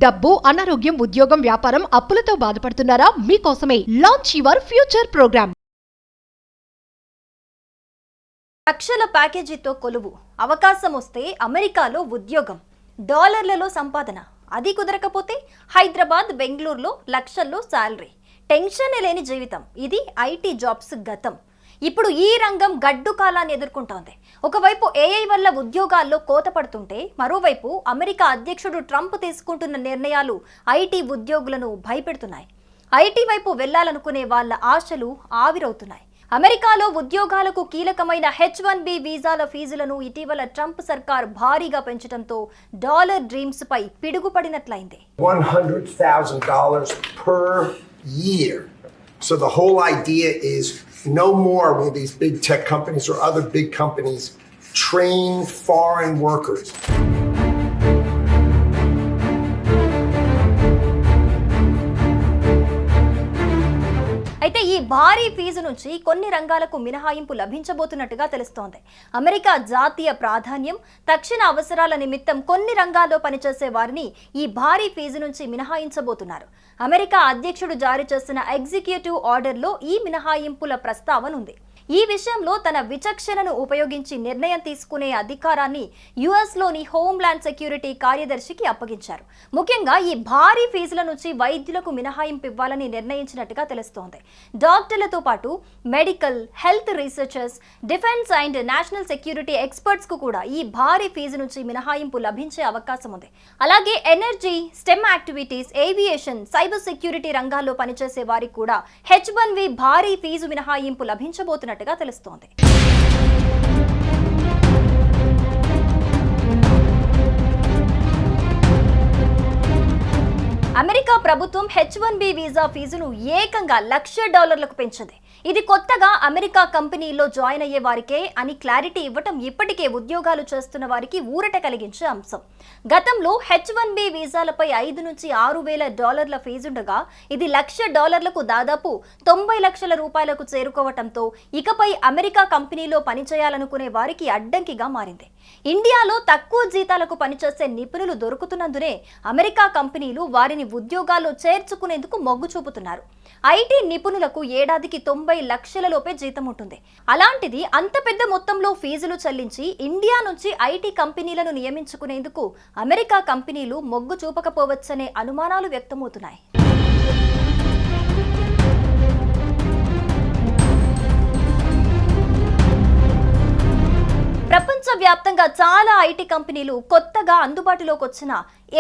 డబ్బు, అనారోగ్యం, ఉద్యోగం, వ్యాపారం, అప్పులతో బాధపడుతున్నారా? మీకోసమే లాంచ్ యువర్ ఫ్యూచర్ ప్రోగ్రామ్. లక్షల ప్యాకేజీతో కొలువు, అవకాశం వస్తే అమెరికాలో ఉద్యోగం, డాలర్లలో సంపాదన, అది కుదరకపోతే హైదరాబాద్, బెంగళూరులో లక్షల్లో శాలరీ, టెన్షన్ లేని జీవితం. ఇది ఐటీ జాబ్స్ గతం. ఇప్పుడు ఈ రంగం గడ్డు కాలాన్ని ఎదుర్కొంటోంది. ఒకవైపు ఏఐ వల్ల ఉద్యోగాల్లో కోత పడుతుంటే, మరోవైపు అమెరికా అధ్యక్షుడు ట్రంప్ తీసుకుంటున్న నిర్ణయాలు ఐటీ ఉద్యోగులను భయపెడుతున్నాయి. ఐటీ వైపు వెళ్లాలనుకునే వాళ్ళ ఆశలు ఆవిరవుతున్నాయి. అమెరికాలో ఉద్యోగాలకు కీలకమైన H-1B వీసాల ఫీజులను ఇటీవల ట్రంప్ సర్కార్ భారీగా పెంచడంతో dollar dreams pi పిడుగుపడినట్లయింది. $100,000 per year. So the whole idea is no more will these big tech companies or other big companies train foreign workers. అయితే ఈ భారీ ఫీజు నుంచి కొన్ని రంగాలకు మినహాయింపు లభించబోతున్నట్టుగా తెలుస్తోంది. అమెరికా జాతీయ ప్రాధాన్యం, తక్షణ అవసరాల నిమిత్తం కొన్ని రంగాల్లో పనిచేసే వారిని ఈ భారీ ఫీజు నుంచి మినహాయించబోతున్నారు. అమెరికా అధ్యక్షుడు జారీ చేసిన ఎగ్జిక్యూటివ్ ఆర్డర్లో ఈ మినహాయింపుల ప్రస్తావన ఉంది. ఈ విషయంలో తన విచక్షణను ఉపయోగించి నిర్ణయం తీసుకునే అధికారాన్ని యుఎస్లోని హోంల్యాండ్ సెక్యూరిటీ కార్యదర్శికి అప్పగించారు. ముఖ్యంగా ఈ భారీ ఫీజుల నుంచి వైద్యులకు మినహాయింపు ఇవ్వాలని నిర్ణయించినట్టుగా తెలుస్తోంది. డాక్టర్లతో పాటు medical, health researchers, defence and national security experts కు కూడా ఈ భారీ ఫీజు నుంచి మినహాయింపు లభించే అవకాశం ఉంది. అలాగే energy, stem activities, aviation, cyber security రంగాల్లో పనిచేసే వారికి కూడా H-1B భారీ ఫీజు మినహాయింపు లభించబోతున్నట్టు తెలుస్తోంది. అమెరికా ప్రభుత్వం H-1B వీసా ఫీజును ఏకంగా $1,00,000 పెంచింది. ఇది కొత్తగా అమెరికా కంపెనీల్లో జాయిన్ అయ్యే వారికే అని క్లారిటీ ఇవ్వటం ఇప్పటికే ఉద్యోగాలు చేస్తున్న వారికి ఊరట కలిగించే అంశం. గతంలో H-1B వీసాలపై 5 నుంచి $6,000 ఫీజుండగా ఇది $1,00,000కు దాదాపు 90 లక్షల రూపాయలకు చేరుకోవటంతో ఇకపై అమెరికా కంపెనీలో పనిచేయాలనుకునే వారికి అడ్డంకిగా మారింది. ఇండియాలో తక్కువ జీతాలకు పనిచేసే నిపుణులు దొరుకుతున్నందునే అమెరికా కంపెనీలు వారిని ఉద్యోగాల్లో చేర్చుకునేందుకు మొగ్గు చూపుతున్నారు. ఐటీ నిపుణులకు ఏడాదికి 90 లక్షల లోపే జీతం ఉంటుంది. అలాంటిది అంత పెద్ద మొత్తంలో ఫీజులు చెల్లించి ఇండియా నుంచి ఐటీ కంపెనీలను నియమించుకునేందుకు అమెరికా కంపెనీలు మొగ్గు చూపకపోవచ్చనే అనుమానాలు వ్యక్తమవుతున్నాయి. ప్రపంచవ్యాప్తంగా చాలా ఐటీ కంపెనీలు కొత్తగా అందుబాటులోకి వచ్చిన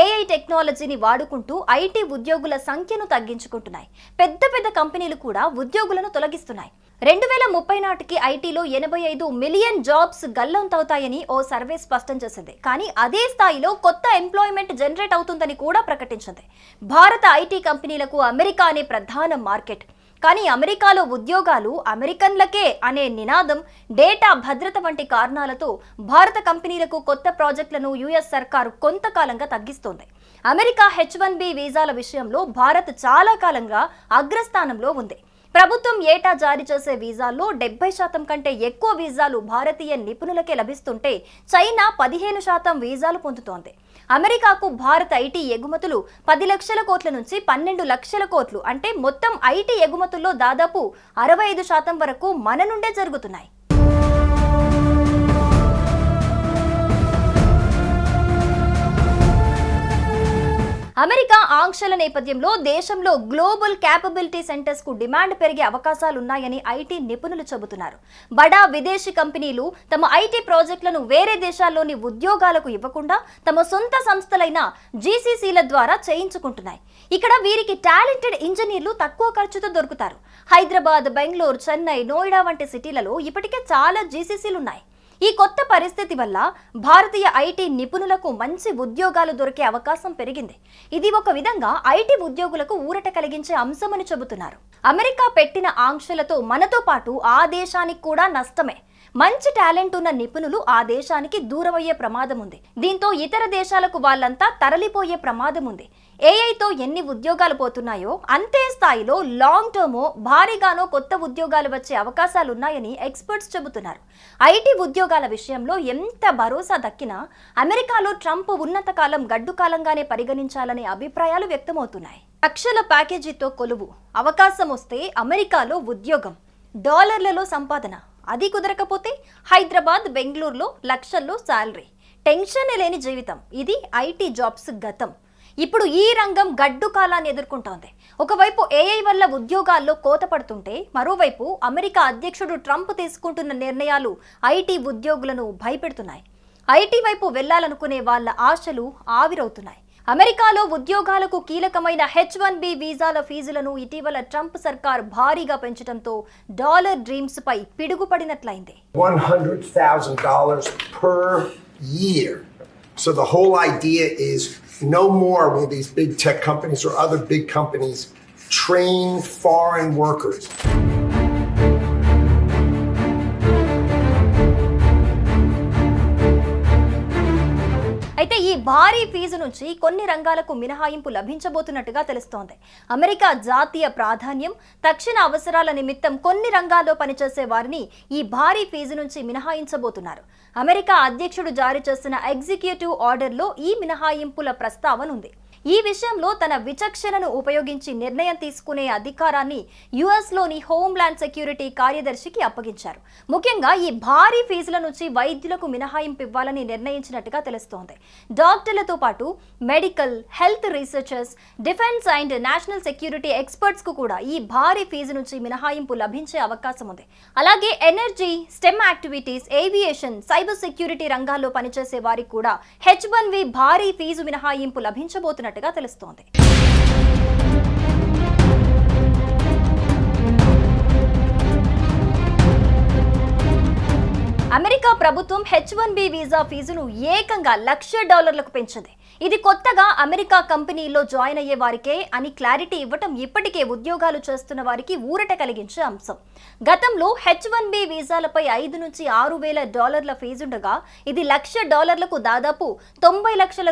ఏఐ టెక్నాలజీని వాడుకుంటూ ఐటీ ఉద్యోగుల సంఖ్యను తగ్గించుకుంటున్నాయి. పెద్ద పెద్ద కంపెనీలు కూడా ఉద్యోగులను తొలగిస్తున్నాయి. 2030 నాటికి ఐటీలో 85 మిలియన్ జాబ్స్ గల్లంతవుతాయని ఓ సర్వే స్పష్టం చేసింది. కానీ అదే స్థాయిలో కొత్త ఎంప్లాయ్మెంట్ జనరేట్ అవుతుందని కూడా ప్రకటించింది. భారత ఐటీ కంపెనీలకు అమెరికానే ప్రధాన మార్కెట్. కానీ అమెరికాలో ఉద్యోగాలు అమెరికన్లకే అనే నినాదం, డేటా భద్రత వంటి కారణాలతో భారత కంపెనీలకు కొత్త ప్రాజెక్టులను యుఎస్ సర్కారు కొంతకాలంగా తగ్గిస్తోంది. అమెరికా H-1B వీసాల విషయంలో భారత్ చాలా కాలంగా అగ్రస్థానంలో ఉంది. ప్రభుత్వం ఏటా జారీ చేసే వీసాల్లో 70% కంటే ఎక్కువ వీసాలు భారతీయ నిపుణులకే లభిస్తుంటే చైనా 15% వీసాలు పొందుతోంది. అమెరికాకు భారత ఐటీ ఎగుమతులు 10 లక్షల కోట్ల నుంచి 12 లక్షల కోట్లు, అంటే మొత్తం ఐటీ ఎగుమతుల్లో దాదాపు 65% వరకు మన నుండే జరుగుతున్నాయి. అమెరికా ఆంక్షల నేపథ్యంలో దేశంలో గ్లోబల్ క్యాపబిలిటీ సెంటర్స్ కు డిమాండ్ పెరిగే అవకాశాలున్నాయని ఐటీ నిపుణులు చెబుతున్నారు. బడా విదేశీ కంపెనీలు తమ ఐటీ ప్రాజెక్టులను వేరే దేశాల్లోని ఉద్యోగాలకు ఇవ్వకుండా తమ సొంత సంస్థలైన జీసీసీల ద్వారా చేయించుకుంటున్నాయి. ఇక్కడ వీరికి టాలెంటెడ్ ఇంజనీర్లు తక్కువ ఖర్చుతో దొరుకుతారు. హైదరాబాద్, బెంగళూరు, చెన్నై, నోయిడా వంటి సిటీలలో ఇప్పటికే చాలా జీసీసీలున్నాయి. ఈ కొత్త పరిస్థితి వల్ల భారతీయ ఐటీ నిపుణులకు మంచి ఉద్యోగాలు దొరికే అవకాశం పెరిగింది. ఇది ఒక విధంగా ఐటీ ఉద్యోగులకు ఊరట కలిగించే అంశమని చెబుతున్నారు. అమెరికా పెట్టిన ఆంక్షలతో మనతో పాటు ఆ దేశానికి కూడా నష్టమే. మంచి టాలెంట్ ఉన్న నిపుణులు ఆ దేశానికి దూరమయ్యే ప్రమాదం ఉంది. దీంతో ఇతర దేశాలకు వాళ్ళంతా తరలిపోయే ప్రమాదం ఉంది. ఏఐతో ఎన్ని ఉద్యోగాలు పోతున్నాయో అంతే స్థాయిలో లాంగ్ టర్మ్ భారీగానో కొత్త ఉద్యోగాలు వచ్చే అవకాశాలున్నాయని ఎక్స్పర్ట్స్ చెబుతున్నారు. ఐటీ ఉద్యోగాల విషయంలో ఎంత భరోసా దక్కినా అమెరికాలో ట్రంప్ ఉన్నత కాలం గడ్డు కాలంగానే పరిగణించాలనే అభిప్రాయాలు వ్యక్తమవుతున్నాయి. లక్షల ప్యాకేజీతో కొలువు, అవకాశం వస్తే అమెరికాలో ఉద్యోగం, డాలర్లలో సంపాదన, అది కుదరకపోతే హైదరాబాద్, బెంగళూరులో లక్షల్లో శాలరీ, టెన్షన్ లేని జీవితం. ఇది ఐటీ జాబ్స్ గతం. ఇప్పుడు ఈ రంగం గడ్డు కాలాన్ని ఎదుర్కొంటోంది. ఒకవైపు ఏఐ వల్ల ఉద్యోగాల్లో కోత పడుతుంటే, మరోవైపు అమెరికా అధ్యక్షుడు ట్రంప్ తీసుకుంటున్న నిర్ణయాలు ఐటీ ఉద్యోగులను భయపెడుతున్నాయి. ఐటీ వైపు వెళ్లాలనుకునే వాళ్ళ ఆశలు ఆవిరవుతున్నాయి. అమెరికాలో ఉద్యోగాలకు కీలకమైన H-1B వీసాల ఫీజులను ఇటీవల ట్రంప్ సర్కార్ భారీగా పెంచడంతో dollar dreams pi పిడుగుపడినట్లయింది. $100,000 per year. So the whole idea is no more will these big tech companies or other big companies train foreign workers. అయితే ఈ భారీ ఫీజు నుంచి కొన్ని రంగాలకు మినహాయింపు లభించబోతున్నట్టుగా తెలుస్తోంది. అమెరికా జాతీయ ప్రాధాన్యం, తక్షణ అవసరాల నిమిత్తం కొన్ని రంగాల్లో పనిచేసే వారిని ఈ భారీ ఫీజు నుంచి మినహాయించబోతున్నారు. అమెరికా అధ్యక్షుడు జారీ చేసిన ఎగ్జిక్యూటివ్ ఆర్డర్లో ఈ మినహాయింపుల ప్రస్తావన ఉంది. ఈ విషయంలో తన విచక్షణను ఉపయోగించి నిర్ణయం తీసుకునే అధికారాన్ని యుఎస్లోని హోంల్యాండ్ సెక్యూరిటీ కార్యదర్శికి అప్పగించారు. ముఖ్యంగా ఈ భారీ ఫీజుల నుంచి వైద్యులకు మినహాయింపు ఇవ్వాలని నిర్ణయించినట్టుగా తెలుస్తోంది. డాక్టర్లతో పాటు medical, health researchers, defence and national security experts కు కూడా ఈ భారీ ఫీజు నుంచి మినహాయింపు లభించే అవకాశం ఉంది. అలాగే energy, stem activities, aviation, cyber security రంగాల్లో పనిచేసే వారికి కూడా H-1B భారీ ఫీజు మినహాయింపు లభించబోతున్నట్టుగా తెలుస్తోంది. అమెరికా ప్రభుత్వం H-1B వీసా ఫీజును ఏకంగా $1,00,000 పెంచింది. ఇది కొత్తగా అమెరికా కంపెనీల్లో జాయిన్ అయ్యే వారికే అని క్లారిటీ ఇవ్వటం ఇప్పటికే ఉద్యోగాలు చేస్తున్న వారికి ఊరట కలిగించే అంశం. గతంలో H-1B వీసాలపై $5,000 నుంచి $6,000 ఫీజుండగా ఇది $1,00,000కు దాదాపు $90 లక్షల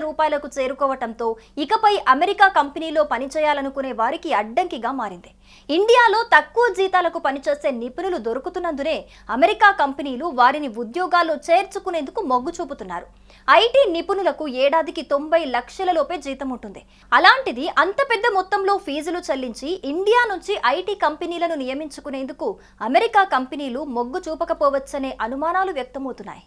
చేరుకోవటంతో ఇకపై అమెరికా కంపెనీలో పనిచేయాలనుకునే వారికి అడ్డంకిగా మారింది. ఇండియాలో తక్కువ జీతాలకు పనిచేసే నిపుణులు దొరుకుతున్నందునే అమెరికా కంపెనీలు వారిని ఉద్యోగాల్లో చేర్చుకునేందుకు మొగ్గు చూపుతున్నారు. ఐటీ నిపుణులకు ఏడాదికి 90 లక్షల లోపే జీతం ఉంటుంది. అలాంటిది అంత పెద్ద మొత్తంలో ఫీజులు చెల్లించి ఇండియా నుంచి ఐటీ కంపెనీలను నియమించుకునేందుకు అమెరికా కంపెనీలు మొగ్గు చూపకపోవచ్చనే అనుమానాలు వ్యక్తమవుతున్నాయి.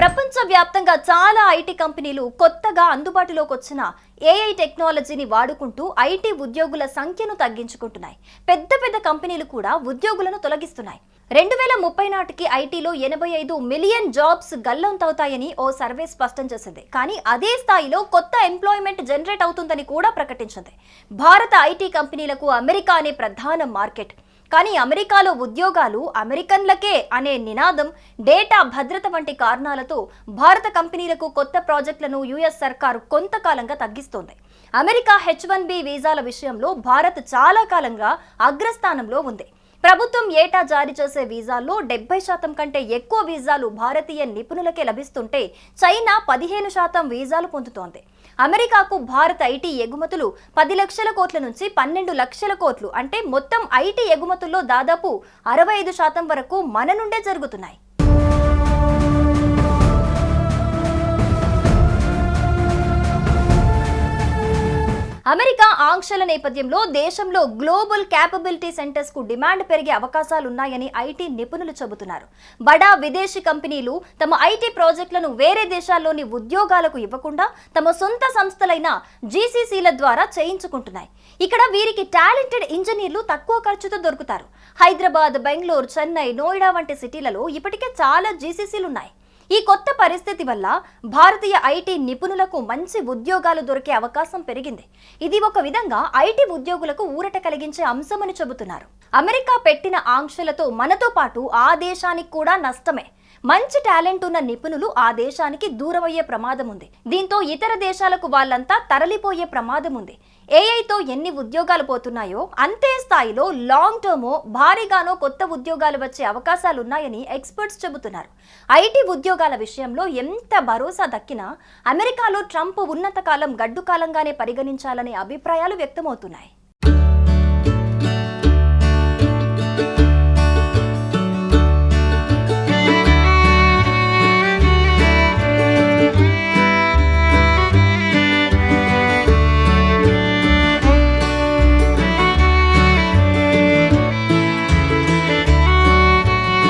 ప్రపంచవ్యాప్తంగా చాలా ఐటీ కంపెనీలు కొత్తగా అందుబాటులోకి వచ్చిన ఏఐ టెక్నాలజీని వాడుకుంటూ ఐటీ ఉద్యోగుల సంఖ్యను తగ్గించుకుంటున్నాయి. పెద్ద పెద్ద కంపెనీలు కూడా ఉద్యోగులను తొలగిస్తున్నాయి. 2030 నాటికి ఐటీలో 85 మిలియన్ జాబ్స్ గల్లంతవుతాయని ఓ సర్వే స్పష్టం చేసింది. కానీ అదే స్థాయిలో కొత్త ఎంప్లాయ్మెంట్ జనరేట్ అవుతుందని కూడా ప్రకటించింది. భారత ఐటీ కంపెనీలకు అమెరికా అనే ప్రధాన మార్కెట్. కానీ అమెరికాలో ఉద్యోగాలు అమెరికన్లకే అనే నినాదం, డేటా భద్రత వంటి కారణాలతో భారత కంపెనీలకు కొత్త ప్రాజెక్టులను యుఎస్ సర్కారు కొంతకాలంగా తగ్గిస్తోంది. అమెరికా H-1B వీసాల విషయంలో భారత్ చాలా కాలంగా అగ్రస్థానంలో ఉంది. ప్రభుత్వం ఏటా జారీ చేసే వీసాల్లో 70% కంటే ఎక్కువ వీసాలు భారతీయ నిపుణులకే లభిస్తుంటే చైనా 15% వీసాలు పొందుతోంది. అమెరికాకు భారత ఐటీ ఎగుమతులు 10 లక్షల కోట్ల నుంచి 12 లక్షల కోట్లు, అంటే మొత్తం ఐటీ ఎగుమతుల్లో దాదాపు 65% వరకు మన నుండే జరుగుతున్నాయి. అమెరికా ఆంక్షల నేపథ్యంలో దేశంలో గ్లోబల్ క్యాపబిలిటీ సెంటర్స్ కు డిమాండ్ పెరిగే అవకాశాలున్నాయని ఐటీ నిపుణులు చెబుతున్నారు. బడా విదేశీ కంపెనీలు తమ ఐటీ ప్రాజెక్టులను వేరే దేశాల్లోని ఉద్యోగాలకు ఇవ్వకుండా తమ సొంత సంస్థలైన జీసీసీల ద్వారా చేయించుకుంటున్నాయి. ఇక్కడ వీరికి టాలెంటెడ్ ఇంజనీర్లు తక్కువ ఖర్చుతో దొరుకుతారు. హైదరాబాద్, బెంగళూరు, చెన్నై, నోయిడా వంటి సిటీలలో ఇప్పటికే చాలా జీసీసీలు ఉన్నాయి. ఈ కొత్త పరిస్థితి వల్ల భారతీయ ఐటీ నిపుణులకు మంచి ఉద్యోగాలు దొరికే అవకాశం పెరిగింది. ఇది ఒక విధంగా ఐటీ ఉద్యోగులకు ఊరట కలిగించే అంశమని చెబుతున్నారు. అమెరికా పెట్టిన ఆంక్షలతో మనతో పాటు ఆ దేశానికి కూడా నష్టమే. మంచి టాలెంట్ ఉన్న నిపుణులు ఆ దేశానికి దూరమయ్యే ప్రమాదం ఉంది. దీంతో ఇతర దేశాలకు వాళ్ళంతా తరలిపోయే ప్రమాదం ఉంది. ఏఐతో ఎన్ని ఉద్యోగాలు పోతున్నాయో అంతే స్థాయిలో లాంగ్ టర్మ్ భారీగానో కొత్త ఉద్యోగాలు వచ్చే అవకాశాలున్నాయని ఎక్స్పర్ట్స్ చెబుతున్నారు. ఐటీ ఉద్యోగాల విషయంలో ఎంత భరోసా దక్కినా అమెరికాలో ట్రంప్ ఉన్నత కాలం గడ్డు కాలంగానే పరిగణించాలనే అభిప్రాయాలు వ్యక్తమవుతున్నాయి.